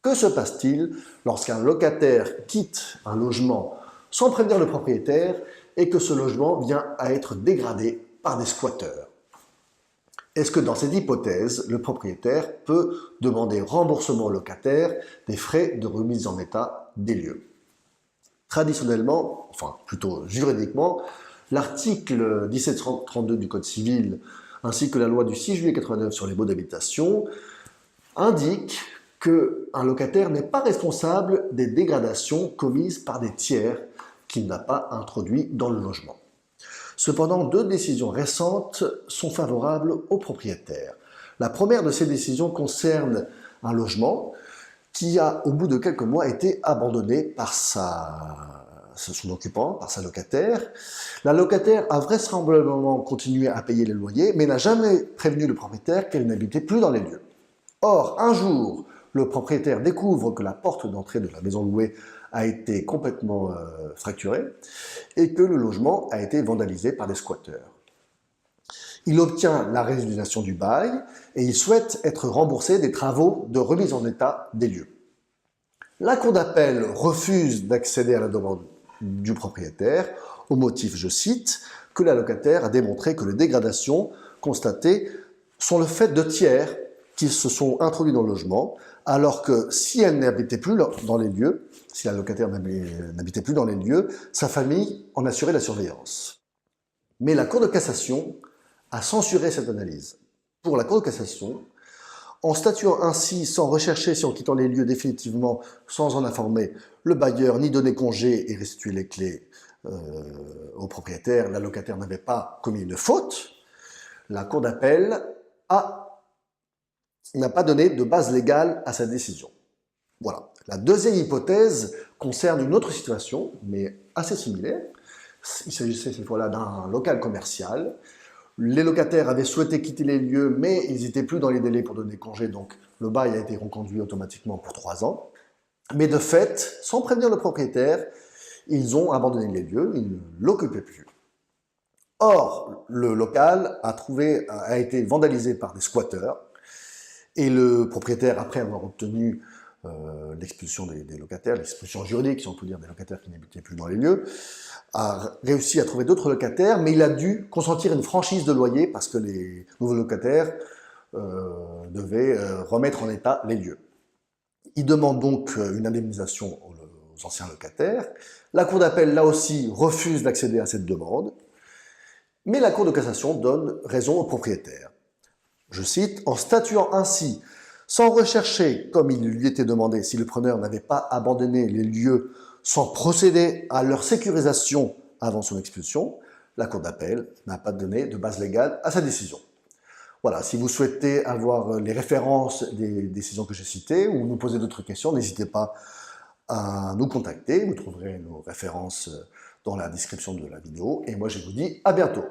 Que se passe-t-il lorsqu'un locataire quitte un logement sans prévenir le propriétaire et que ce logement vient à être dégradé par des squatteurs? Est-ce que dans cette hypothèse, le propriétaire peut demander remboursement au locataire des frais de remise en état des lieux? Traditionnellement, enfin plutôt juridiquement, l'article 1732 du Code civil ainsi que la loi du 6 juillet 89 sur les baux d'habitation indiquent qu'un locataire n'est pas responsable des dégradations commises par des tiers qu'il n'a pas introduits dans le logement. Cependant, deux décisions récentes sont favorables aux propriétaires. La première de ces décisions concerne un logement qui a, au bout de quelques mois, été abandonné par son occupant, par sa locataire. La locataire a vraisemblablement continué à payer les loyers, mais n'a jamais prévenu le propriétaire qu'elle n'habitait plus dans les lieux. Or, un jour, le propriétaire découvre que la porte d'entrée de la maison louée a été complètement fracturée et que le logement a été vandalisé par des squatteurs. Il obtient la résiliation du bail et il souhaite être remboursé des travaux de remise en état des lieux. La cour d'appel refuse d'accéder à la demande du propriétaire au motif, je cite, que la locataire a démontré que les dégradations constatées sont le fait de tiers qui se sont introduits dans le logement, alors que si elle n'habitait plus dans les lieux, si la locataire n'habitait plus dans les lieux, sa famille en assurait la surveillance. Mais la Cour de cassation a censuré cette analyse. Pour la Cour de cassation, en statuant ainsi sans rechercher si en quittant les lieux définitivement, sans en informer le bailleur, ni donner congé et restituer les clés au propriétaire, la locataire n'avait pas commis une faute, la Cour d'appel n'a pas donné de base légale à sa décision. Voilà. La deuxième hypothèse concerne une autre situation, mais assez similaire. Il s'agissait cette fois-là d'un local commercial. Les locataires avaient souhaité quitter les lieux, mais ils n'étaient plus dans les délais pour donner congé, donc le bail a été reconduit automatiquement pour 3 ans. Mais de fait, sans prévenir le propriétaire, ils ont abandonné les lieux, ils ne l'occupaient plus. Or, le local a été vandalisé par des squatteurs, et le propriétaire, après avoir obtenu l'expulsion des locataires, l'expulsion juridique, si on peut dire, des locataires qui n'habitaient plus dans les lieux, a réussi à trouver d'autres locataires, mais il a dû consentir une franchise de loyer parce que les nouveaux locataires devaient remettre en état les lieux. Il demande donc une indemnisation aux anciens locataires. La Cour d'appel, là aussi, refuse d'accéder à cette demande, mais la Cour de cassation donne raison au propriétaire. Je cite, « En statuant ainsi, sans rechercher, comme il lui était demandé, si le preneur n'avait pas abandonné les lieux sans procéder à leur sécurisation avant son expulsion, la Cour d'appel n'a pas donné de base légale à sa décision. » Voilà, si vous souhaitez avoir les références des décisions que j'ai citées ou nous poser d'autres questions, n'hésitez pas à nous contacter. Vous trouverez nos références dans la description de la vidéo. Et moi, je vous dis à bientôt.